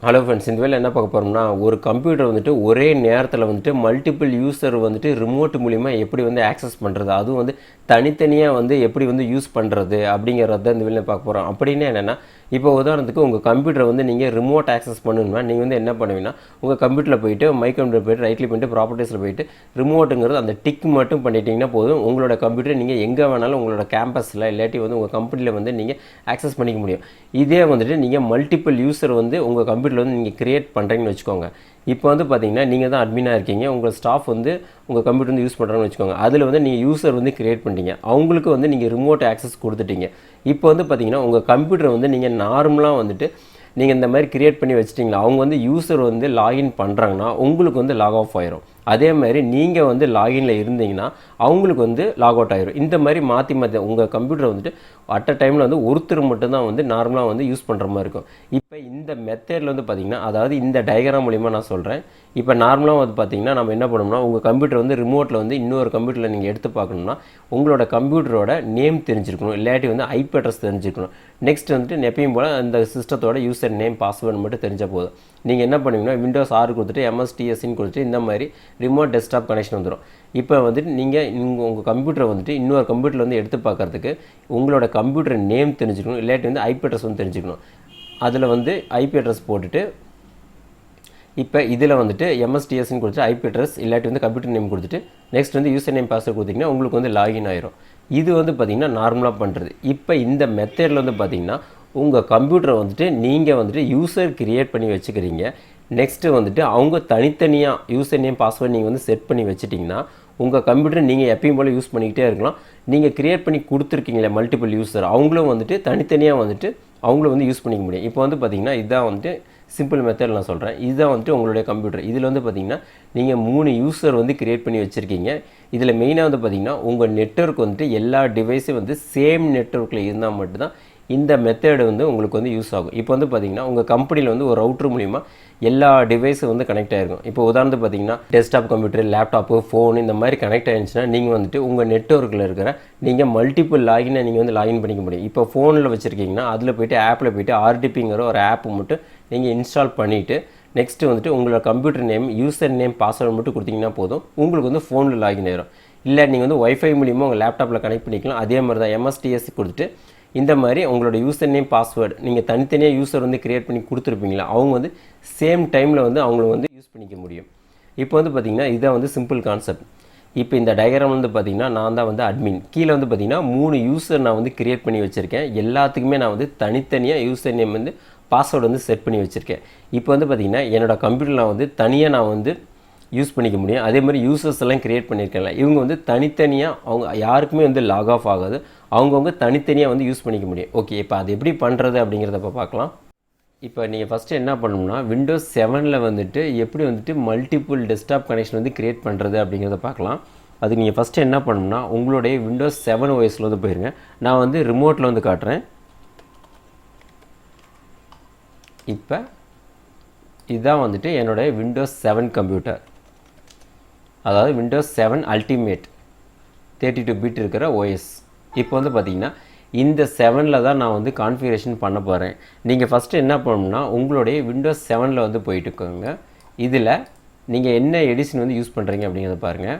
Hello friends, இந்த வேலை என்ன பார்க்க போகிறோம்னா, ஒரு கம்ப்யூட்டர் வந்துட்டு ஒரே நேரத்தில் வந்துட்டு மல்டிபிள் யூசர் வந்துட்டு ரிமோட் மூலிமா எப்படி வந்து ஆக்சஸ் பண்ணுறது, அதுவும் வந்து தனித்தனியாக வந்து எப்படி வந்து யூஸ் பண்ணுறது அப்படிங்கிறத தான் இந்த வேலையை பார்க்க போகிறோம். அப்படின்னு என்னென்னா, இப்போ உதாரணத்துக்கு உங்கள் கம்ப்யூட்டரை வந்து நீங்கள் ரிமோட் ஆக்சஸ் பண்ணணும்னா நீங்கள் வந்து என்ன பண்ணுவீங்கன்னா, உங்கள் கம்ப்யூட்டரில் போயிட்டு மை கம்ப்யூட்டர் போய்ட்டு ரைட் கிளிக் பண்ணிட்டு ப்ராப்பர்ட்டிஸில் போயிட்டு ரிமோட்டுங்கிறது அந்த டிக் மட்டும் பண்ணிட்டீங்கன்னா போதும். உங்களோட கம்ப்யூட்டரை நீங்கள் எங்கே வேணாலும் உங்களோட கேம்பஸில் இல்லாட்டி வந்து உங்கள் கம்பெனியில் வந்து நீங்கள் ஆக்சஸ் பண்ணிக்க முடியும். இதே வந்துட்டு நீங்கள் மல்டிபிள் யூசர் வந்து உங்கள் கம்ப்யூட்டரில் வந்து நீங்கள் க்ரியேட் பண்ணுறீங்கன்னு வச்சுக்கோங்க. இப்போ வந்து பார்த்தீங்கன்னா நீங்கள் தான் அட்மினாக இருக்கீங்க, உங்கள் ஸ்டாஃப் வந்து உங்கள் கம்ப்யூட்டர் வந்து யூஸ் பண்ணுறாங்கன்னு வச்சுக்கோங்க. அதில் வந்து நீங்கள் யூசர் வந்து க்ரியேட் பண்ணிட்டீங்க, அவங்களுக்கு வந்து நீங்கள் ரிமோட் ஆக்சஸ் கொடுத்துட்டீங்க. இப்போ வந்து பார்த்தீங்கன்னா உங்கள் கம்ப்யூட்டர் வந்து நீங்கள் நார்மலாக வந்துட்டு நீங்கள் இந்த மாதிரி க்ரியேட் பண்ணி வச்சிட்டிங்களா, அவங்க வந்து யூசர் வந்து லாகின் பண்ணுறாங்கன்னா உங்களுக்கு வந்து லாக் ஆஃப் ஆயிரும். அதே மாதிரி நீங்கள் வந்து லாகினில் இருந்தீங்கன்னா அவங்களுக்கு வந்து லாக் அவுட் ஆயிரும். இந்த மாதிரி மாற்றி உங்கள் கம்ப்யூட்டர் வந்துட்டு அட் அ டைமில் வந்து ஒருத்தர் மட்டும்தான் வந்து நார்மலாக வந்து யூஸ் பண்ணுற மாதிரி இருக்கும். இப்போ இந்த மெத்தடில் வந்து பார்த்திங்கன்னா, அதாவது இந்த டயக்ராம் மூலிமா நான் சொல்கிறேன். இப்போ நார்மலாக வந்து பார்த்திங்கன்னா நம்ம என்ன பண்ணோம்னா, உங்கள் கம்ப்யூட்டர் வந்து ரிமோட்டில் வந்து இன்னொரு கம்ப்யூட்டரில் நீங்கள் எடுத்து பார்க்கணும்னா உங்களோட கம்ப்யூட்டரோட நேம் தெரிஞ்சிருக்கணும், இல்லாட்டி வந்து ஐபி அட்ரஸ் தெரிஞ்சிருக்கணும். நெக்ஸ்ட் வந்துட்டு எப்பயும் போல் அந்த சிஸ்டத்தோட யூசர் நேம் பாஸ்வேர்டு மட்டும் தெரிஞ்சால் போதும். நீங்கள் என்ன பண்ணுவீங்கன்னா, விண்டோஸ் 6 கொடுத்துட்டு MSTSன்னு கொடுத்துட்டு இந்த மாதிரி ரிமோட் டெஸ்க்டாப் கனெக்ஷன் வந்துடும். இப்போ வந்துட்டு நீங்கள் உங்கள் கம்ப்யூட்டரை வந்துட்டு இன்னொரு கம்ப்யூட்டரில் வந்து எடுத்து பார்க்குறதுக்கு உங்களோட கம்ப்யூட்டர் நேம் தெரிஞ்சுக்கணும், இல்லாட்டி வந்து ஐபி அட்ரஸ் வந்து தெரிஞ்சுக்கணும். அதில் வந்து ஐபி அட்ரஸ் போட்டுட்டு இப்போ இதில் வந்துட்டு MSTSன்னு கொடுத்துட்டு ஐபி அட்ரஸ் இல்லாட்டி வந்து கம்ப்யூட்டர் நேம் கொடுத்துட்டு நெக்ஸ்ட் வந்து யூசர் நேம் பாஸ்வேர்டு கொடுத்தீங்கன்னா உங்களுக்கு வந்து லாகின் ஆயிரும். இது வந்து பார்த்திங்கன்னா நார்மலாக பண்ணுறது. இப்போ இந்த மெத்தடில் வந்து பார்த்திங்கன்னா உங்கள் கம்ப்யூட்டரை வந்துட்டு நீங்கள் வந்துட்டு யூசர் க்ரியேட் பண்ணி வச்சுக்கிறீங்க. நெக்ஸ்ட்டு வந்துட்டு அவங்க தனித்தனியாக யூசர் நேம் பாஸ்வேர்டு நீங்கள் வந்து செட் பண்ணி வச்சுட்டிங்கன்னா உங்கள் கம்ப்யூட்டர் நீங்கள் எப்பயும் போல் யூஸ் பண்ணிக்கிட்டே இருக்கலாம். நீங்கள் க்ரியேட் பண்ணி கொடுத்துருக்கீங்களே மல்டிபிள் யூசர், அவங்களும் வந்துட்டு தனித்தனியாக வந்துட்டு அவங்களும் வந்து யூஸ் பண்ணிக்க முடியும். இப்போ வந்து பார்த்திங்கன்னா இதுதான் வந்துட்டு சிம்பிள் மெத்தட் நான் சொல்கிறேன். இதுதான் வந்துட்டு உங்களுடைய கம்ப்யூட்டர். இதில் வந்து பார்த்திங்கன்னா நீங்கள் 3 யூசர் வந்து க்ரியேட் பண்ணி வச்சுருக்கீங்க. இதில் மெயினாக வந்து பார்த்திங்கன்னா உங்கள் நெட்வொர்க் வந்துட்டு எல்லா டிவைஸும் வந்து சேம் நெட்வொர்க்கில் இருந்தால் மட்டும்தான் இந்த மெத்தேடு வந்து உங்களுக்கு வந்து யூஸ் ஆகும். இப்போ வந்து பார்த்திங்கன்னா உங்கள் கம்பெனியில் வந்து ஒரு ரவுட்ரு மூலிமா எல்லா டிவைஸும் வந்து கனெக்ட் ஆகிருக்கும். இப்போ உதாரணத்துக்கு பார்த்திங்கன்னா டெஸ்க்டாப் கம்ப்யூட்டர், லேப்டாப்பு, ஃபோனு இந்த மாதிரி கனெக்ட் ஆகிடுச்சுன்னா நீங்கள் வந்துட்டு உங்கள் நெட்வொர்க்கில் இருக்கிற நீங்கள் மல்டிபிள் லாகினை நீங்கள் வந்து லாகின் பண்ணிக்க முடியும். இப்போ ஃபோனில் வச்சுருக்கீங்கன்னா அதில் போய்ட்டு ஆப்பில் போய்ட்டு RDPங்கிற ஒரு ஆப்பு மட்டும் நீங்கள் இன்ஸ்டால் பண்ணிவிட்டு நெக்ஸ்ட்டு வந்துட்டு உங்களோட computer name, user name, password மட்டும் கொடுத்தீங்கன்னா போதும், உங்களுக்கு வந்து ஃபோனில் லாகின் ஆயிரும். இல்லை நீங்கள் வந்து ஒய்ஃபை மூலிமா உங்கள் லேப்டாப்பில் கனெக்ட் பண்ணிக்கலாம். அதே மாதிரி தான் MSTS கொடுத்துட்டு இந்த மாதிரி உங்களோட யூசர் நேம், பாஸ்வேர்டு நீங்கள் தனித்தனியாக யூசர் வந்து க்ரியேட் பண்ணி கொடுத்துருப்பீங்களா, அவங்க வந்து சேம் டைமில் வந்து அவங்கள வந்து யூஸ் பண்ணிக்க முடியும். இப்போ வந்து பார்த்திங்கன்னா இதான் வந்து சிம்பிள் கான்செப்ட். இப்போ இந்த டயக்ராம் வந்து பார்த்திங்கன்னா நான் தான் வந்து அட்மின். கீழே வந்து பார்த்திங்கன்னா 3 யூசர் நான் வந்து க்ரியேட் பண்ணி வச்சுருக்கேன். எல்லாத்துக்குமே நான் வந்து தனித்தனியாக யூசர் நேம் வந்து பாஸ்வேர்டு வந்து செட் பண்ணி வச்சுருக்கேன். இப்போ வந்து பார்த்திங்கன்னா என்னோடய கம்ப்யூட்டரில் வந்து தனியாக நான் வந்து யூஸ் பண்ணிக்க முடியும். அதே மாதிரி யூசர்ஸ் எல்லாம் க்ரியேட் பண்ணியிருக்கேன்ல, இவங்க வந்து தனித்தனியாக அவங்க யாருக்குமே வந்து லாக் ஆஃப் ஆகாது, அவங்கவுங்க தனித்தனியாக வந்து யூஸ் பண்ணிக்க முடியும். ஓகே, இப்போ அது எப்படி பண்ணுறது அப்படிங்கிறத பார்க்கலாம். இப்போ நீங்கள் ஃபஸ்ட்டு என்ன பண்ணணும்னா, விண்டோஸ் 7ல் வந்துட்டு எப்படி வந்துட்டு மல்டிபிள் டெஸ்க்டாப் கனெக்ஷன் வந்து க்ரியேட் பண்ணுறது அப்படிங்கிறத பார்க்கலாம். அதுக்கு நீங்கள் ஃபஸ்ட்டு என்ன பண்ணணும்னா, உங்களுடைய விண்டோஸ் 7 OSல வந்து போயிருங்க. நான் வந்து ரிமோட்டில் வந்து காட்டுறேன். இப்போ இதுதான் வந்துட்டு என்னுடைய விண்டோஸ் 7 கம்ப்யூட்டர், அதாவது விண்டோஸ் 7 அல்டிமேட் 32 பிட் இருக்கிற OS. இப்போ வந்து பார்த்திங்கன்னா இந்த 7ல் தான் நான் வந்து கான்ஃபிகரேஷன் பண்ண போகிறேன். நீங்கள் ஃபஸ்ட்டு என்ன பண்ணணும்னா, உங்களுடைய விண்டோஸ் 7ல் வந்து போயிட்டு இருக்கோங்க. இதில் நீங்கள் என்ன எடிஷன் வந்து யூஸ் பண்ணுறீங்க அப்படிங்கிறத பாருங்கள்.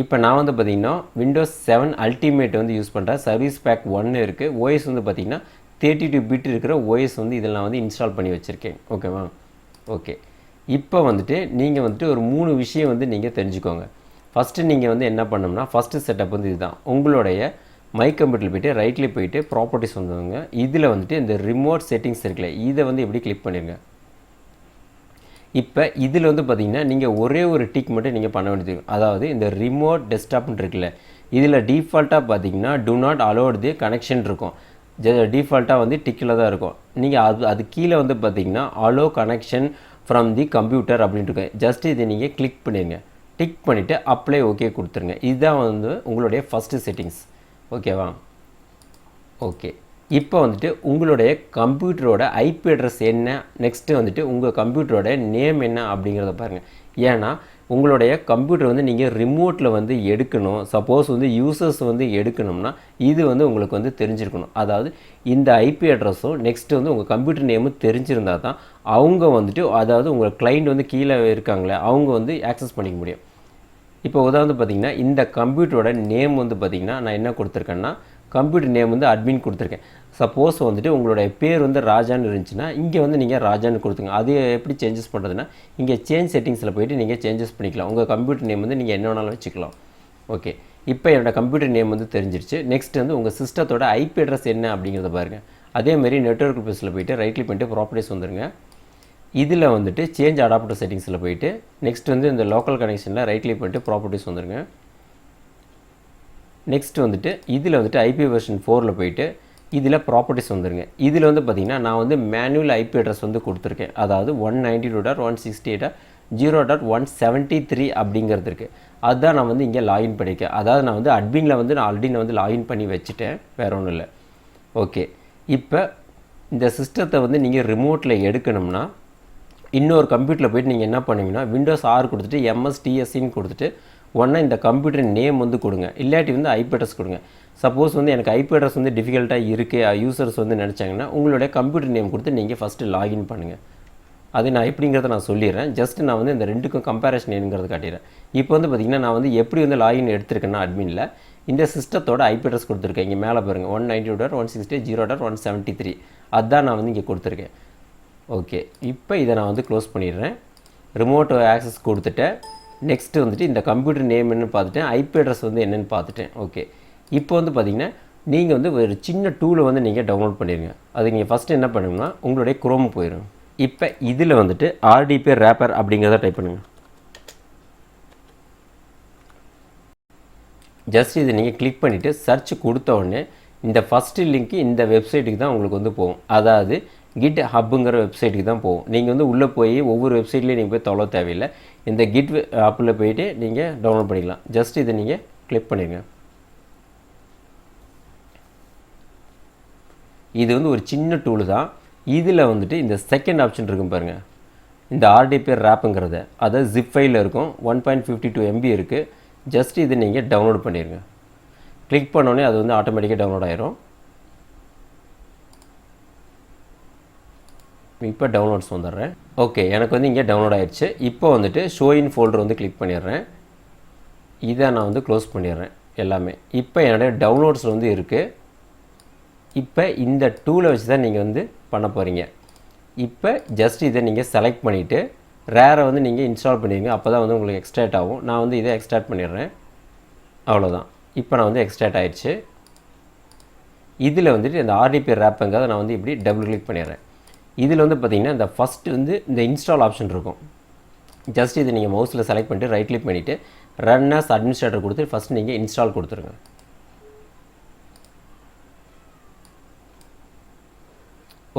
இப்போ நான் வந்து பார்த்திங்கன்னா விண்டோஸ் 7 அல்டிமேட் வந்து யூஸ் பண்ணுறேன். சர்வீஸ் பேக் 1 இருக்குது. OS வந்து பார்த்திங்கன்னா 32 பிட் இருக்கிற OS வந்து இதில் நான் வந்து இன்ஸ்டால் பண்ணி வச்சுருக்கேன். ஓகேவா? ஓகே, இப்போ வந்துட்டு நீங்கள் வந்துட்டு ஒரு 3 விஷயம் வந்து நீங்கள் தெரிஞ்சுக்கோங்க. ஃபஸ்ட்டு நீங்கள் வந்து என்ன பண்ணோம்னா, ஃபஸ்ட்டு செட்டப் வந்து இதுதான். உங்களுடைய மை கம்ப்யூட்டரில் போய்ட்டு ரைட்லேயே போய்ட்டு ப்ராப்பர்ட்டிஸ் வந்துங்க. இதில் வந்துட்டு இந்த ரிமோட் செட்டிங்ஸ் இருக்குல்ல, இதை வந்து எப்படி கிளிக் பண்ணிடுங்க. இப்போ இதில் வந்து பார்த்திங்கன்னா நீங்கள் ஒரே ஒரு டிக் மட்டும் நீங்கள் பண்ண வேண்டியது. அதாவது இந்த ரிமோட் டெஸ்க்டாப்னு இருக்குல்ல, இதில் டிஃபால்ட்டாக பார்த்திங்கன்னா to not allowed the connection இருக்கும். டிஃபால்ட்டாக வந்து டிக்கில் தான் இருக்கும். நீங்கள் அது கீழே வந்து பார்த்திங்கன்னா allow connection from the computer அப்படின்ட்டு இருக்கேன். ஜஸ்ட் இதை நீங்கள் கிளிக் பண்ணிடுங்க. டிக் பண்ணிவிட்டு அப்ளை ஓகே கொடுத்துருங்க. இதுதான் வந்து உங்களுடைய ஃபஸ்ட்டு செட்டிங்ஸ். ஓகேவா? ஓகே, இப்போ வந்துட்டு உங்களுடைய கம்ப்யூட்டரோட ஐபி அட்ரஸ் என்ன, நெக்ஸ்ட்டு வந்துட்டு உங்கள் கம்ப்யூட்டரோட நேம் என்ன அப்படிங்கிறத பாருங்கள். ஏன்னா உங்களுடைய கம்ப்யூட்டர் வந்து நீங்கள் ரிமோட்டில் வந்து எடுக்கணும், சப்போஸ் வந்து யூசர்ஸ் வந்து எடுக்கணும்னா இது வந்து உங்களுக்கு வந்து தெரிஞ்சிருக்கணும். அதாவது இந்த ஐபி அட்ரஸும் நெக்ஸ்ட்டு வந்து உங்கள் கம்ப்யூட்டர் நேமும் தெரிஞ்சிருந்தால் தான் அவங்க வந்துட்டு, அதாவது உங்கள் கிளைண்ட் வந்து கீழே இருக்காங்களே அவங்க வந்து ஆக்சஸ் பண்ணிக்க முடியும். இப்போ உதாரணத்துக்கு பார்த்தீங்கன்னா இந்த கம்ப்யூட்டரோட நேம் வந்து பார்த்திங்கன்னா நான் என்ன கொடுத்துருக்கேன்னா கம்ப்யூட்டர் நேம் வந்து அட்மின் கொடுத்துருக்கேன். சப்போஸ் வந்துட்டு உங்களுடைய பேர் வந்து ராஜான்னு இருந்துச்சுன்னா இங்கே வந்து நீங்கள் ராஜான்னு கொடுத்துங்க. அது எப்படி சேஞ்சஸ் பண்ணுறதுன்னா இங்கே சேஞ்ச் செட்டிங்ஸில் போய்ட்டு நீங்கள் சேஞ்சஸ் பண்ணிக்கலாம். உங்கள் கம்ப்யூட்டர் நேம் வந்து நீங்கள் என்ன வேணாலும் வச்சுக்கலாம். ஓகே, இப்போ என்னோடய கம்ப்யூட்டர் நேம் வந்து தெரிஞ்சிருச்சு. நெக்ஸ்ட் வந்து உங்கள் சிஸ்டத்தோட ஐபி அட்ரஸ் என்ன அப்படிங்கிறத பாருங்கள். அதேமாதிரி நெட்வொர்க் ப்ளஸில் போய்ட்டு ரைட் கிளிக் பண்ணிட்டு ப்ராப்பர்ட்டிஸ் வந்துடுங்க. இதில் வந்துட்டு சேஞ்ச் அடாப்டர் செட்டிங்ஸில் போய்ட்டு நெக்ஸ்ட் வந்து இந்த லோக்கல் கனெக்ஷனில் ரைட் கிளிக் பண்ணிட்டு ப்ராப்பர்ட்டிஸ் வந்துடுங்க. நெக்ஸ்ட் வந்துட்டு இதில் வந்துட்டு ஐபி வெர்ஷன் 4ல் போய்ட்டு இதில் ப்ராப்பர்ட்டிஸ் வந்துடுங்க. இதில் வந்து பார்த்திங்கன்னா நான் வந்து மேனுவல் ஐபி அட்ரஸ் வந்து கொடுத்துருக்கேன். அதாவது 192.168.0.173 அப்படிங்கிறது இருக்குது. அதுதான் நான் வந்து இங்கே லாகின் பண்ணியிருக்கேன். அதாவது நான் வந்து அட்மினில் வந்து நான் ஆல்ரெடி நான் வந்து லாகின் பண்ணி வச்சுட்டேன், வேறு ஒன்றும் இல்லை. ஓகே, இப்போ இந்த சிஸ்டத்தை வந்து நீங்கள் ரிமோட்டில் எடுக்கணும்னா இன்னொரு கம்ப்யூட்டரில் போய்ட்டு நீங்கள் என்ன பண்ணுவீங்கன்னா விண்டோஸ் ஆர் கொடுத்துட்டு MSTSன்னு கொடுத்துட்டு ஒன்றா இந்த கம்ப்யூட்டர் நேம் வந்து கொடுங்க, இல்லாட்டி வந்து ஐபி அட்ரஸ் கொடுங்க. சப்போஸ் வந்து எனக்கு ஐபி அட்ரஸ் வந்து டிஃபிகல்ட்டாக இருக்குது யூசர்ஸ் வந்து நினச்சாங்கன்னா உங்களுடைய கம்ப்யூட்டர் நேம் கொடுத்து நீங்கள் ஃபஸ்ட்டு லாகின் பண்ணுங்கள். அது நான் எப்படிங்கிறத நான் சொல்லிடுறேன். ஜஸ்ட் நான் வந்து இந்த ரெண்டுக்கும் கம்பேரிஷன் என்னங்கிறத காட்டிடுறேன். இப்போ வந்து பார்த்திங்கன்னா நான் வந்து எப்படி வந்து லாகின் எடுத்திருக்கேன்னா அட்மினில் இந்த சிஸ்டத்தோட ஐபி அட்ரஸ் கொடுத்துருக்கேன். இங்கே மேலே பாருங்கள் 192.168.0.173 அதுதான் நான் வந்து இங்கே கொடுத்துருக்கேன். ஓகே, இப்போ இதை நான் வந்து க்ளோஸ் பண்ணிடுறேன். ரிமோட் ஆக்சஸ் கொடுத்துட்டேன். நெக்ஸ்ட்டு வந்துட்டு இந்த கம்ப்யூட்டர் நேம் என்னென்னு பார்த்துட்டேன், ஐபி அட்ரஸ் வந்து என்னென்னு பார்த்துட்டேன். ஓகே, இப்போ வந்து பார்த்திங்கன்னா நீங்கள் வந்து ஒரு சின்ன டூலை வந்து நீங்கள் டவுன்லோட் பண்ணிடுங்க. அது நீங்கள் ஃபஸ்ட்டு என்ன பண்ணுங்கன்னா உங்களுடைய குரோம் போயிடும். இப்போ இதில் வந்துட்டு RDP ரேப்பர் அப்படிங்கிறத டைப் பண்ணுங்கள். ஜஸ்ட் இதை நீங்கள் கிளிக் பண்ணிவிட்டு சர்ச் கொடுத்த உடனே இந்த ஃபஸ்ட்டு லிங்க்கு இந்த வெப்சைட்டுக்கு தான் உங்களுக்கு வந்து போகும். அதாவது கிட் ஹப்புங்கிற வெப்சைட்டுக்கு தான் போகும். நீங்கள் வந்து உள்ளே போய் ஒவ்வொரு வெப்சைட்லேயும் நீங்கள் போய் தொலை தேவையில்லை. இந்த கிட் ஆப்பில் போய்ட்டு நீங்கள் டவுன்லோட் பண்ணிக்கலாம். ஜஸ்ட் இதை நீங்கள் கிளிக் பண்ணிடுங்க. இது வந்து ஒரு சின்ன டூலு தான். இதில் வந்துட்டு இந்த செகண்ட் ஆப்ஷன் இருக்கும் பாருங்கள், இந்த RDP ரேப்புங்கிறத, அதாவது ஜிப் ஃபைலில் இருக்கும், 1.52 MB இருக்குது. ஜஸ்ட் இதை நீங்கள் டவுன்லோட் பண்ணிடுங்க. கிளிக் பண்ணோடனே அது வந்து ஆட்டோமேட்டிக்காக டவுன்லோட் ஆயிரும். இப்போ டவுன்லோட்ஸ் வந்துடுறேன். ஓகே, எனக்கு வந்து இங்கே டவுன்லோட் ஆகிடுச்சு. இப்போ வந்துட்டு ஷோ இன் ஃபோல்டர் வந்து கிளிக் பண்ணிடுறேன். இதை நான் வந்து க்ளோஸ் பண்ணிடுறேன் எல்லாமே. இப்போ என்னுடைய டவுன்லோட்ஸ் வந்து இருக்குது. இப்போ இந்த டூலை வச்சு தான் நீங்கள் வந்து பண்ண போகிறீங்க. இப்போ ஜஸ்ட் இதை நீங்கள் செலக்ட் பண்ணிவிட்டு ரேரை வந்து நீங்கள் இன்ஸ்டால் பண்ணிடுங்க. அப்போ தான் வந்து உங்களுக்கு எக்ஸ்ட்ராக்ட் ஆகும். நான் வந்து இதை எக்ஸ்ட்ராக்ட் பண்ணிடுறேன். அவ்வளோதான். இப்போ நான் வந்து எக்ஸ்ட்ராக்ட் ஆகிடுச்சு. இதில் வந்துட்டு இந்த RDP ரேப்புங்கிறத நான் வந்து இப்படி டபுள் கிளிக் பண்ணிடுறேன். இதில் வந்து பார்த்திங்கன்னா இந்த ஃபஸ்ட்டு வந்து இந்த இன்ஸ்டால் ஆப்ஷன் இருக்கும். ஜஸ்ட் இதை நீங்கள் மவுஸில் செலக்ட் பண்ணிட்டு ரைட் கிளிக் பண்ணிவிட்டு ரன் ஆஸ் அட்மினிஸ்ட்ரேட்டர் கொடுத்து ஃபஸ்ட் நீங்கள் இன்ஸ்டால் கொடுத்துருங்க.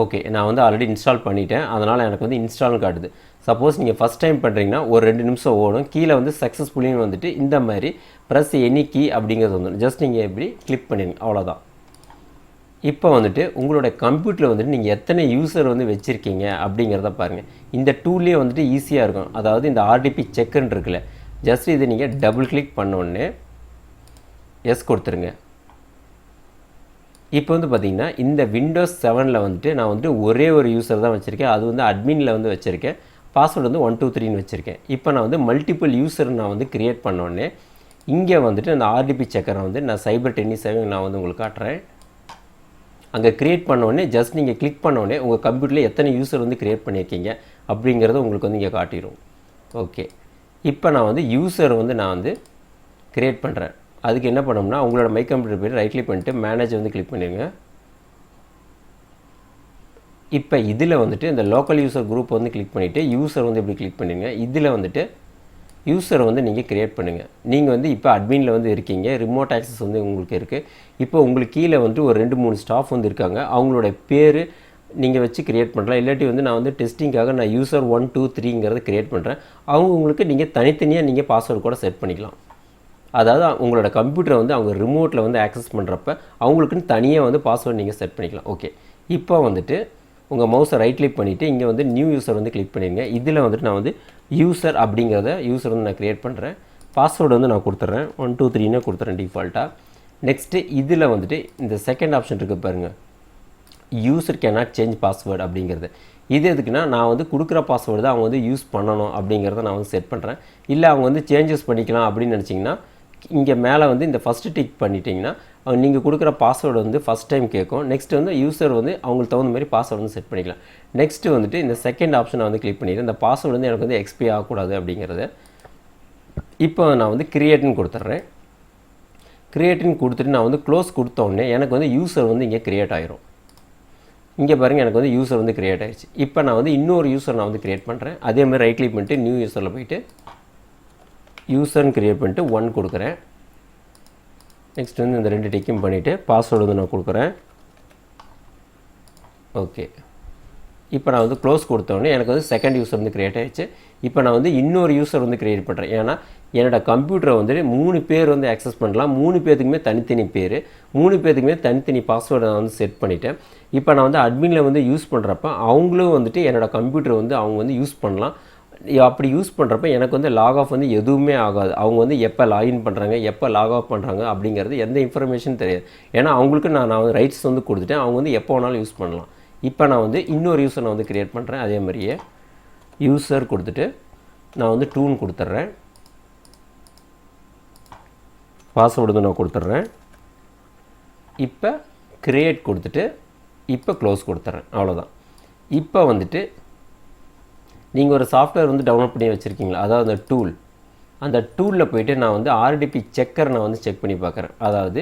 ஓகே, நான் வந்து ஆல்ரெடி இன்ஸ்டால் பண்ணிட்டேன். அதனால் எனக்கு வந்து இன்ஸ்டால்னு காட்டுது. சப்போஸ் நீங்கள் ஃபஸ்ட் டைம் பண்ணுறீங்கன்னா ஒரு 2 நிமிஷம் ஓடும். கீழே வந்து சக்ஸஸ்ஃபுல்லின்னு வந்துட்டு இந்த மாதிரி ப்ரெஸ் எனி கீ அப்படிங்கிறது வந்துடும். ஜஸ்ட் நீங்கள் எப்படி கிளிக் பண்ணிடுங்க, அவ்வளோதான். இப்போ வந்துட்டு உங்களுடைய கம்ப்யூட்டரில் வந்துட்டு நீங்கள் எத்தனை யூசர் வந்து வச்சுருக்கீங்க அப்படிங்கிறத பாருங்கள். இந்த டூல்லே வந்துட்டு ஈஸியாக இருக்கும். அதாவது இந்த RDP செக்குன்னு இருக்குல்ல, ஜஸ்ட் இதை நீங்கள் டபுள் கிளிக் பண்ணோடனே எஸ் கொடுத்துருங்க. இப்போ வந்து பார்த்திங்கன்னா இந்த Windows 7ல் வந்துட்டு நான் வந்துட்டு ஒரே ஒரு யூசர் தான் வச்சுருக்கேன். அது வந்து அட்மினில் வந்து வச்சுருக்கேன். பாஸ்வேர்டு வந்து 123ன்னு வச்சுருக்கேன். இப்போ நான் வந்து மல்டிபிள் யூசர் நான் வந்து க்ரியேட் பண்ணோடனே இங்கே வந்துட்டு அந்த RDP செக்கரை வந்து நான் சைபர் டென்னிஸ் நான் வந்து உங்களுக்கு காட்டுறேன். அங்கே க்ரியேட் பண்ணோடனே ஜஸ்ட் நீங்கள் கிளிக் பண்ணோடனே உங்கள் கம்ப்யூட்டரில் எத்தனை யூசர் வந்து க்ரியேட் பண்ணியிருக்கீங்க அப்படிங்கிறத உங்களுக்கு வந்து இங்கே காட்டிடும். ஓகே, இப்போ நான் வந்து யூசர் வந்து நான் வந்து க்ரியேட் பண்ணுறேன். அதுக்கு என்ன பண்ணோம்னா உங்களோட மை கம்ப்யூட்டர் போய்ட்டு ரைட் கிளிக் பண்ணிட்டு மேனேஜ் வந்து கிளிக் பண்ணிடுங்க. இப்போ இதில் வந்துட்டு இந்த லோக்கல் யூசர் குரூப் வந்து கிளிக் பண்ணிவிட்டு யூசர் வந்து இப்படி கிளிக் பண்ணிடுங்க. இதில் வந்துட்டு யூசரை வந்து நீங்கள் க்ரியேட் பண்ணுங்கள். நீங்கள் வந்து இப்போ அட்மினில் வந்து இருக்கீங்க, ரிமோட் ஆக்சஸ் வந்து உங்களுக்கு இருக்குது. இப்போ உங்களுக்கு கீழே வந்துட்டு ஒரு 2-3 ஸ்டாஃப் வந்து இருக்காங்க. அவங்களோட பேர் நீங்கள் வச்சு க்ரியேட் பண்ணலாம். இல்லாட்டி வந்து நான் வந்து டெஸ்டிங்காக நான் யூசர் 1 2 3ங்கிறத க்ரியேட் பண்ணுறேன். அவங்களுக்கு நீங்கள் தனித்தனியாக நீங்கள் பாஸ்வேர்டு கூட செட் பண்ணிக்கலாம். அதாவது உங்களோட கம்ப்யூட்டரை வந்து அவங்க ரிமோட்டில் வந்து ஆக்சஸ் பண்ணுறப்ப அவங்களுக்குன்னு தனியாக வந்து பாஸ்வேர்டு நீங்கள் செட் பண்ணிக்கலாம். ஓகே, இப்போ வந்துட்டு உங்கள் மவுஸை ரைட் கிளிக் பண்ணிவிட்டு இங்கே வந்து நியூ யூசர் வந்து கிளிக் பண்ணிடுங்க. இதில் வந்துட்டு நான் வந்து யூசர் அப்படிங்கிறத யூசர் வந்து நான் க்ரியேட் பண்ணுறேன். பாஸ்வேர்டு வந்து நான் கொடுத்துட்றேன் 1 2 3ன்னு கொடுத்துறேன் டிஃபால்ட்டாக. நெக்ஸ்ட்டு இதில் வந்துட்டு இந்த செகண்ட் ஆப்ஷன் இருக்குது பாருங்கள், யூசர் கேனாட் சேஞ்ச் பாஸ்வேர்டு அப்படிங்கிறது. இது எதுக்குன்னா நான் வந்து கொடுக்குற பாஸ்வேர்டு தான் அவங்க வந்து யூஸ் பண்ணணும் அப்படிங்கிறத நான் வந்து செட் பண்ணுறேன். இல்லை அவங்க வந்து சேஞ்சஸ் பண்ணிக்கலாம் அப்படின்னு நினச்சிங்கன்னா இங்கே மேலே வந்து இந்த ஃபஸ்ட்டு டிக் பண்ணிட்டீங்கன்னா நீங்கள் கொடுக்குற பாஸ்வேர்டு வந்து ஃபஸ்ட் டைம் கேட்கும். நெக்ஸ்ட் வந்து யூசர் வந்து அவங்களுக்கு தகுந்த மாதிரி பாஸ்வேர்டு வந்து செட் பண்ணிக்கலாம். நெக்ஸ்ட்டு வந்துட்டு இந்த செகண்ட் ஆப்ஷனை வந்து கிளிக் பண்ணிடுறேன். இந்த பாஸ்வேர்டு வந்து எனக்கு வந்து எக்ஸ்பி ஆகக்கூடாது அப்படிங்கிறது. இப்போ நான் வந்து கிரியேட்னு கொடுத்துட்றேன். கிரியேட்னு கொடுத்துட்டு நான் வந்து க்ளோஸ் கொடுத்தோடனே எனக்கு வந்து யூசர் வந்து இங்கே க்ரியேட் ஆகிரும். இங்கே பாருங்கள், எனக்கு வந்து யூசர் வந்து க்ரியேட் ஆகிடுச்சு. இப்போ நான் வந்து இன்னொரு யூசர் நான் வந்து க்ரியேட் பண்ணுறேன். அதேமாதிரி ரைட் கிளிக் பண்ணிட்டு நியூ யூசரில் போய்ட்டு யூசர்னு க்ரியேட் பண்ணிட்டு 1 கொடுக்குறேன். நெக்ஸ்ட் வந்து இந்த 2 டிக்கும் பண்ணிவிட்டு பாஸ்வேர்டு வந்து நான் கொடுக்குறேன். ஓகே, இப்போ நான் வந்து க்ளோஸ் கொடுத்தோடனே எனக்கு வந்து செகண்ட் யூசர் வந்து க்ரியேட் ஆகிடுச்சு. இப்போ நான் வந்து இன்னொரு யூசர் வந்து க்ரியேட் பண்ணுறேன். ஏன்னா என்னோடய கம்ப்யூட்டரை வந்துட்டு 3 பேர் வந்து ஆக்சஸ் பண்ணலாம். 3 பேர்த்துக்குமே தனித்தனி பேர், 3 பேர்த்துக்குமே தனித்தனி பாஸ்வேர்டை நான் வந்து செட் பண்ணிவிட்டேன். இப்போ நான் வந்து அட்மினில் வந்து யூஸ் பண்ணுறப்ப அவங்களும் வந்துட்டு என்னோடய கம்ப்யூட்டரை வந்து அவங்க வந்து யூஸ் பண்ணலாம். அப்படி யூஸ் பண்ணுறப்ப எனக்கு வந்து லாக் ஆஃப் வந்து எதுவுமே ஆகாது. அவங்க வந்து எப்போ லாகின் பண்ணுறாங்க, எப்போ லாக் ஆஃப் பண்ணுறாங்க அப்படிங்கிறது எந்த இன்ஃபர்மேஷன் தெரியாது. ஏன்னா அவங்களுக்கு நான் வந்து ரைட்ஸ் வந்து கொடுத்துட்டேன். அவங்க வந்து எப்போ வேணாலும் யூஸ் பண்ணலாம். இப்போ நான் வந்து இன்னொரு யூசர் நான் வந்து க்ரியேட் பண்ணுறேன். அதே மாதிரியே யூசர் கொடுத்துட்டு நான் வந்து 2ன்னு கொடுத்துட்றேன். பாஸ்வேர்டு வந்து நான் கொடுத்துட்றேன். இப்போ க்ரியேட் கொடுத்துட்டு இப்போ க்ளோஸ் கொடுத்துட்றேன். அவ்வளோதான். இப்போ வந்துட்டு நீங்கள் ஒரு சாஃப்ட்வேர் வந்து டவுன்லோட் பண்ணி வச்சுருக்கீங்களா, அதாவது அந்த டூல், அந்த டூலில் போய்ட்டு நான் வந்து ஆர்டிபி செக்கர் நான் வந்து செக் பண்ணி பார்க்குறேன். அதாவது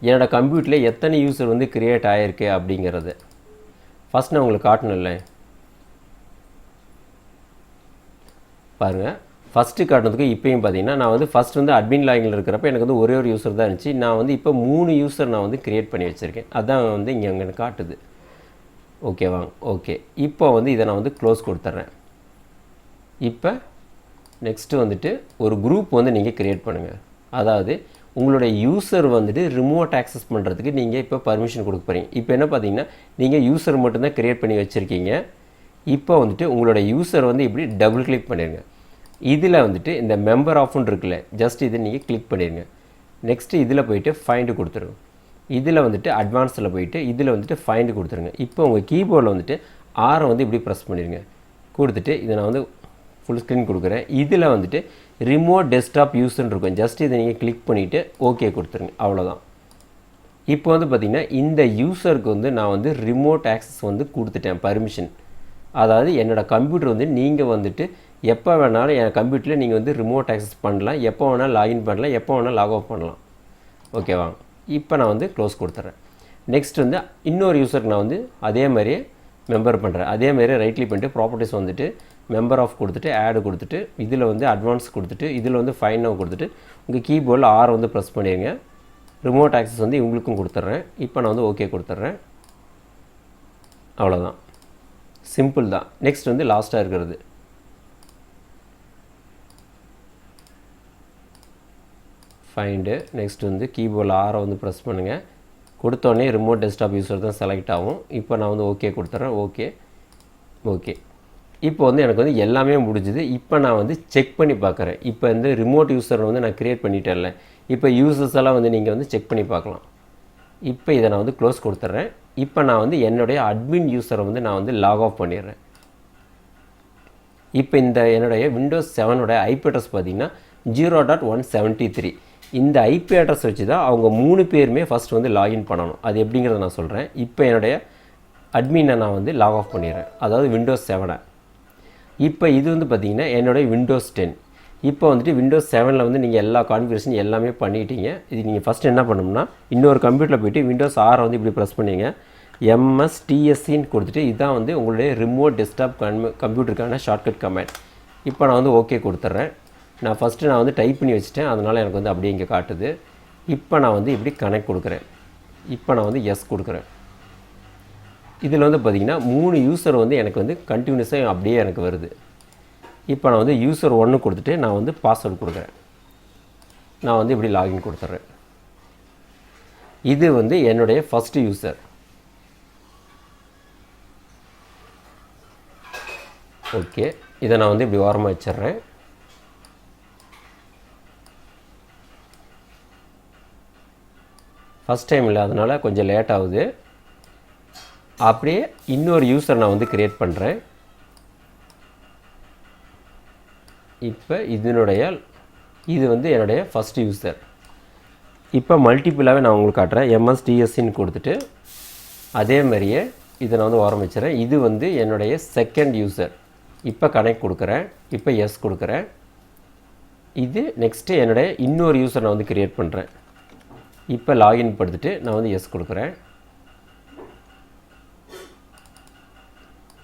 என்னோடய கம்ப்யூட்டரில் எத்தனை யூசர் வந்து க்ரியேட் ஆகிருக்கு அப்படிங்கிறது ஃபஸ்ட் நான் உங்களுக்கு காட்டணும்ல. பாருங்கள், ஃபஸ்ட்டு காட்டினதுக்கு இப்போயும் பார்த்தீங்கன்னா நான் வந்து ஃபஸ்ட் வந்து அட்மின் லாகினில் இருக்கிறப்ப எனக்கு வந்து ஒரே ஒரு யூசர் தான் இருந்துச்சு. நான் வந்து இப்போ 3 யூசர் நான் வந்து க்ரியேட் பண்ணி வச்சுருக்கேன். அதுதான் வந்து இங்கே எனக்கு காட்டுது. ஓகேவா? ஓகே, இப்போ வந்து இதை நான் வந்து க்ளோஸ் கொடுத்துட்றேன். இப்போ நெக்ஸ்ட்டு வந்துட்டு ஒரு குரூப் வந்து நீங்கள் க்ரியேட் பண்ணுங்கள். அதாவது உங்களுடைய யூசர் வந்துட்டு ரிமோட் ஆக்சஸ் பண்ணுறதுக்கு நீங்கள் இப்போ பர்மிஷன் கொடுக்க போகிறீங்க. இப்போ என்ன பார்த்தீங்கன்னா நீங்கள் யூசர் மட்டும்தான் க்ரியேட் பண்ணி வச்சுருக்கீங்க. இப்போ வந்துட்டு உங்களோட யூசர் வந்து இப்படி டபுள் கிளிக் பண்ணிடுங்க. இதில் வந்துட்டு இந்த மெம்பர் ஆஃப்னு இருக்குல்ல, ஜஸ்ட் இதை நீங்கள் கிளிக் பண்ணிடுங்க. நெக்ஸ்ட்டு இதில் போய்ட்டு ஃபைண்டு கொடுத்துருங்க. இதில் வந்துட்டு அட்வான்ஸில் போய்ட்டு இதில் வந்துட்டு ஃபைண்டு கொடுத்துருங்க. இப்போ உங்கள் கீபோர்டில் வந்துட்டு ஆரை வந்து இப்படி ப்ரெஸ் பண்ணிடுங்க. கொடுத்துட்டு இதை நான் வந்து ஃபுல் ஸ்க்ரீன் கொடுக்குறேன். இதில் வந்துட்டு ரிமோட் டெஸ்க்டாப் யூஸ்ன்னு இருக்கும். ஜஸ்ட் இதை நீங்கள் கிளிக் பண்ணிவிட்டு ஓகே கொடுத்துருங்க. அவ்வளோதான். இப்போ வந்து பார்த்திங்கன்னா இந்த யூசருக்கு வந்து நான் வந்து ரிமோட் ஆக்சஸ் வந்து கொடுத்துட்டேன், பர்மிஷன். அதாவது என்னோடய கம்ப்யூட்டர் வந்து நீங்கள் வந்துட்டு எப்போ வேணாலும் என் கம்ப்யூட்டரில் நீங்கள் வந்து ரிமோட் ஆக்சஸ் பண்ணலாம், எப்போ வேணாலும் லாகின் பண்ணலாம், எப்போ வேணாலும் லாக் ஆஃப் பண்ணலாம். ஓகேவா? இப்போ நான் வந்து க்ளோஸ் கொடுத்துட்றேன். நெக்ஸ்ட் வந்து இன்னொரு யூசருக்கு நான் வந்து அதே மாதிரியே மெம்பர் பண்ணுறேன். அதே மாதிரியே ரைட் கிளிக் பண்ணிட்டு ப்ராப்பர்ட்டிஸ் வந்துட்டு மெம்பர் ஆஃப் கொடுத்துட்டு ஆடு கொடுத்துட்டு இதில் வந்து அட்வான்ஸ் கொடுத்துட்டு இதில் வந்து ஃபைன் நவ் கொடுத்துட்டு உங்கள் கீபோர்டில் ஆர் வந்து ப்ரெஸ் பண்ணிடுங்க. ரிமோட் ஆக்சஸ் வந்து இவங்களுக்கும் கொடுத்துட்றேன். இப்போ நான் வந்து ஓகே கொடுத்துட்றேன். அவ்வளோதான், சிம்பிள் தான். நெக்ஸ்ட் வந்து லாஸ்ட்டாக இருக்கிறது ஃபைண்டு. நெக்ஸ்ட் வந்து கீபோர்டில் ஆரை வந்து ப்ரெஸ் பண்ணுங்கள். கொடுத்தோடனே ரிமோட் டெஸ்க்டாப் யூசர் தான் செலக்ட் ஆகும். இப்போ நான் வந்து ஓகே கொடுத்துட்றேன். ஓகே ஓகே இப்போ வந்து எனக்கு வந்து எல்லாமே முடிஞ்சுது. இப்போ நான் வந்து செக் பண்ணி பார்க்குறேன். இப்போ இந்த ரிமோட் யூசரை வந்து நான் க்ரியேட் பண்ணிட்டேன்ல, இப்போ யூசர்ஸ் எல்லாம் வந்து நீங்கள் வந்து செக் பண்ணி பார்க்கலாம். இப்போ இதை நான் வந்து க்ளோஸ் கொடுத்துட்றேன். இப்போ நான் வந்து என்னுடைய அட்மின் யூசரை வந்து நான் வந்து லாக் ஆஃப் பண்ணிடுறேன். இப்போ இந்த என்னுடைய விண்டோஸ் 7ஓட ஐபி அட்ரஸ் பார்த்திங்கன்னா 0.173. இந்த ஐபி அட்ரஸ் வச்சு தான் அவங்க 3 பேருமே ஃபஸ்ட் வந்து லாகின் பண்ணணும். அது எப்படிங்கிறத நான் சொல்கிறேன். இப்போ என்னுடைய அட்மினை நான் வந்து லாக் ஆஃப் பண்ணிடுறேன், அதாவது விண்டோஸ் 7. இப்போ இது வந்து பார்த்திங்கன்னா என்னுடைய விண்டோஸ் 10. இப்போ வந்துட்டு விண்டோஸ் 7ல் வந்து நீங்கள் எல்லா கான்ஃபிகரேஷன் எல்லாமே பண்ணிட்டீங்க. இது நீங்கள் ஃபஸ்ட்டு என்ன பண்ணணும்னா இன்னொரு கம்ப்யூட்டரில் போய்ட்டு விண்டோஸ் 6 வந்து இப்படி ப்ரெஸ் பண்ணிங்க. MSTSCன்னு கொடுத்துட்டு இதுதான் வந்து உங்களுடைய ரிமோட் டெஸ்க்டாப் கம்ப்யூட்டருக்கான ஷார்ட்கட் கமெண்ட். இப்போ நான் வந்து ஓகே கொடுத்துட்றேன். நான் ஃபஸ்ட்டு நான் வந்து டைப் பண்ணி வச்சுட்டேன், அதனால் எனக்கு வந்து அப்படியே இங்கே காட்டுது. இப்போ நான் வந்து இப்படி கனெக்ட் கொடுக்குறேன். இப்போ நான் வந்து எஸ் கொடுக்குறேன். இதில் வந்து பார்த்திங்கன்னா 3 யூசர் வந்து எனக்கு வந்து கண்டினியூஸாக அப்படியே எனக்கு வருது. இப்போ நான் வந்து யூசர் 1 கொடுத்துட்டு நான் வந்து பாஸ்வேர்டு கொடுக்குறேன். நான் வந்து இப்படி லாகின் கொடுத்துட்றேன். இது வந்து என்னுடைய ஃபஸ்ட்டு யூசர். ஓகே, இதை நான் வந்து இப்படி ஓரமாக வச்சிட்றேன். ஃபஸ்ட் டைம் இல்லை, அதனால் கொஞ்சம் லேட் ஆகுது. அப்படியே இன்னொரு யூசர் நான் வந்து க்ரியேட் பண்ணுறேன். இப்போ இது வந்து என்னுடைய ஃபஸ்ட் யூசர். இப்போ மல்டிபிளாகவே நான் உங்களுக்கு காட்டுறேன். MSTSன்னு கொடுத்துட்டு அதே மாதிரியே இதை நான் வந்து ஓரம் வச்சுறேன். இது வந்து என்னுடைய செகண்ட் யூசர். இப்போ கனெக்ட் கொடுக்குறேன். இப்போ எஸ் கொடுக்குறேன். இது நெக்ஸ்ட்டு என்னுடைய இன்னொரு யூசர் நான் வந்து க்ரியேட் பண்ணுறேன். இப்போ லாகின் படுத்துட்டு நான் வந்து எஸ் கொடுக்குறேன்.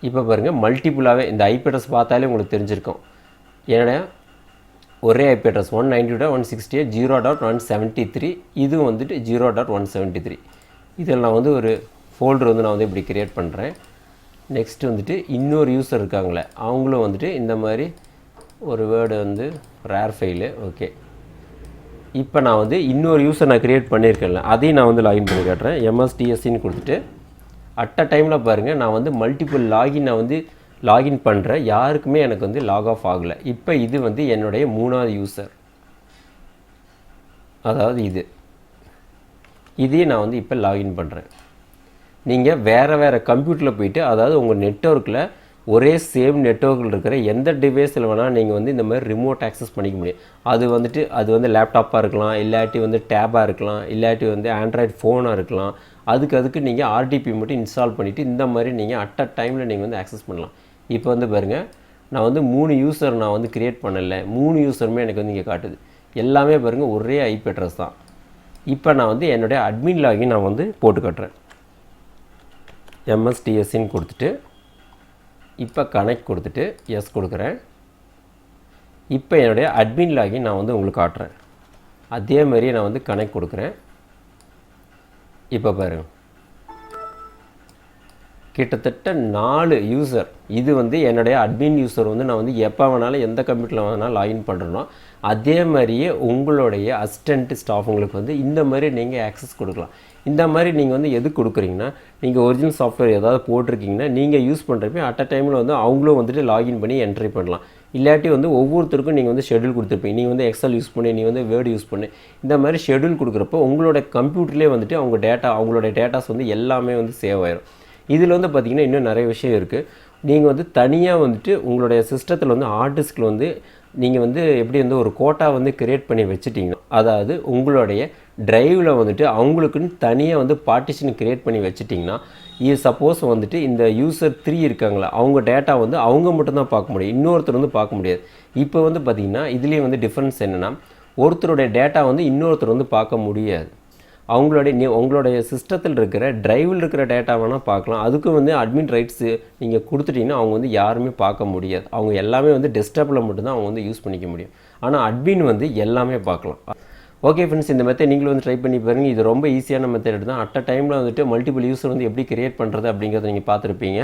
இப்போ பாருங்கள், மல்டிபிளாகவே இந்த ஐபி அட்ரஸ் பார்த்தாலே உங்களுக்கு தெரிஞ்சிருக்கும். என்னுடைய ஒரே ஐபி அட்ரஸ் 192.168.0.173. இது வந்துட்டு 0.173. இதில் நான் வந்து ஒரு ஃபோல்டர் வந்து நான் வந்து இப்படி க்ரியேட் பண்ணுறேன். நெக்ஸ்ட்டு வந்துட்டு இன்னொரு யூசர் இருக்காங்களே, அவங்களும் வந்துட்டு இந்த மாதிரி ஒரு வேர்டு வந்து ரேர் ஃபைலு. ஓகே, இப்போ நான் வந்து இன்னொரு யூசர் நான் க்ரியேட் பண்ணியிருக்கேன்ல, அதையும் நான் வந்து லாகின் பண்ணி காட்டுறேன். MSTSன்னு கொடுத்துட்டு அட் அ டைமில் பாருங்கள், நான் வந்து மல்டிபிள் லாகின் நான் வந்து லாகின் பண்ணுறேன். யாருக்குமே எனக்கு வந்து லாக் ஆஃப் ஆகலை. இப்போ இது வந்து என்னுடைய 3வது யூசர். அதாவது இதையும் நான் வந்து இப்போ லாகின் பண்ணுறேன். நீங்கள் வேறு கம்ப்யூட்டரில் போயிட்டு, அதாவது உங்கள் நெட்வொர்க்கில் ஒரே சேம் நெட்வொர்க்கில் இருக்கிற எந்த டிவைஸில் வேணால் நீங்கள் வந்து இந்த மாதிரி ரிமோட் ஆக்சஸ் பண்ணிக்க முடியும். அது வந்து லேப்டாப்பாக இருக்கலாம், இல்லாட்டி வந்து டேப்பாக இருக்கலாம், இல்லாட்டி வந்து ஆண்ட்ராய்டு ஃபோனாக இருக்கலாம். அதுக்கு நீங்கள் RDP மட்டும் இன்ஸ்டால் பண்ணிவிட்டு இந்த மாதிரி நீங்கள் அட் அ டைமில் நீங்கள் வந்து ஆக்சஸ் பண்ணலாம். இப்போ வந்து பாருங்கள், நான் வந்து 3 யூசர் நான் வந்து க்ரியேட் பண்ணலை. 3 யூசருமே எனக்கு வந்து இங்கே காட்டுது. எல்லாமே பாருங்கள் ஒரே ஐபி அட்ரஸ் தான். இப்போ நான் வந்து என்னுடைய அட்மின் லாகின் நான் வந்து போட்டு காட்டுறேன். MSTSன்னு கொடுத்துட்டு இப்போ கனெக்ட் கொடுத்துட்டு எஸ் கொடுக்குறேன். இப்போ என்னுடைய அட்மின் லாகின் நான் வந்து உங்களுக்கு காட்டுறேன். அதே மாதிரியே நான் வந்து கனெக்ட் கொடுக்குறேன். இப்போ பாருங்கள், கிட்டத்தட்ட 4 யூசர். இது வந்து என்னுடைய அட்மின் யூசர் வந்து நான் வந்து எப்போ வேணாலும் எந்த கம்ப்யூட்டரில் வேணாலும் லாகின் பண்ணுறனோ அதே மாதிரியே உங்களுடைய அசிஸ்டண்ட் ஸ்டாஃபுங்களுக்கு வந்து இந்த மாதிரி நீங்கள் ஆக்சஸ் கொடுக்கலாம். இந்த மாதிரி நீங்கள் வந்து எது கொடுக்குறீங்கன்னா, நீங்கள் ஒரிஜினல் சாஃப்ட்வேர் ஏதாவது போட்டிருக்கீங்கன்னா நீங்கள் யூஸ் பண்ணுறப்ப அட் அ டைமில் வந்து அவங்களும் வந்துட்டு லாகின் பண்ணி என்ட்ரி பண்ணலாம். இல்லாட்டி வந்து ஒவ்வொருத்தருக்கும் நீங்கள் வந்து ஷெட்யூல் கொடுத்துருப்பீங்க. நீங்கள் வந்து எக்ஸல் யூஸ் பண்ணி, நீங்கள் வந்து வேர்டு யூஸ் பண்ணி, இந்த மாதிரி ஷெட்யூல் கொடுக்குறப்போ உங்களோட கம்ப்யூட்டர்லேயே வந்துட்டு அவங்களோட டேட்டாஸ் வந்து எல்லாமே வந்து சேவ் ஆயிடும். இதில் வந்து பார்த்திங்கன்னா இன்னும் நிறைய விஷயம் இருக்குது. நீங்கள் வந்து தனியாக வந்துட்டு உங்களுடைய சிஸ்டத்தில் வந்து ஹார்ட் டிஸ்கில் வந்து நீங்கள் வந்து எப்படி வந்து ஒரு கோட்டா வந்து க்ரியேட் பண்ணி வச்சுட்டிங்கன்னா, அதாவது உங்களுடைய ட்ரைவில் வந்துட்டு அவங்களுக்குன்னு தனியாக வந்து பார்ட்டிஷன் க்ரியேட் பண்ணி வச்சுட்டிங்கன்னா, இது சப்போஸ் வந்துட்டு இந்த யூசர் 3 இருக்காங்களா, அவங்க டேட்டா வந்து அவங்க மட்டும்தான் பார்க்க முடியும், இன்னொருத்தர் வந்து பார்க்க முடியாது. இப்போ வந்து பார்த்திங்கன்னா இதுலேயே வந்து டிஃப்ரென்ஸ் என்னென்னா, ஒருத்தருடைய டேட்டா வந்து இன்னொருத்தர் வந்து பார்க்க முடியாது. உங்களுடைய சிஸ்டத்தில் இருக்கிற ட்ரைவில் இருக்கிற டேட்டா வேணால் பார்க்கலாம். அதுக்கும் வந்து அட்மின் ரைட்ஸு நீங்கள் கொடுத்துட்டிங்கன்னா அவங்க வந்து யாருமே பார்க்க முடியாது. அவங்க எல்லாமே வந்து டெஸ்க்டாப்பில் மட்டும்தான் அவங்க வந்து யூஸ் பண்ணிக்க முடியும். ஆனால் அட்மின் வந்து எல்லாமே பார்க்கலாம். ஓகே ஃப்ரெண்ட்ஸ், இந்த மெத்தட் நீங்களும் வந்து ட்ரை பண்ணி பாருங்கள். இது ரொம்ப ஈஸியான மெத்தட் தான். அட் அ டைமில் வந்துட்டு மல்டிபிள் யூசர் வந்து எப்படி கிரியேட் பண்ணுறது அப்படிங்கிறத நீங்கள் பார்த்துருப்பீங்க.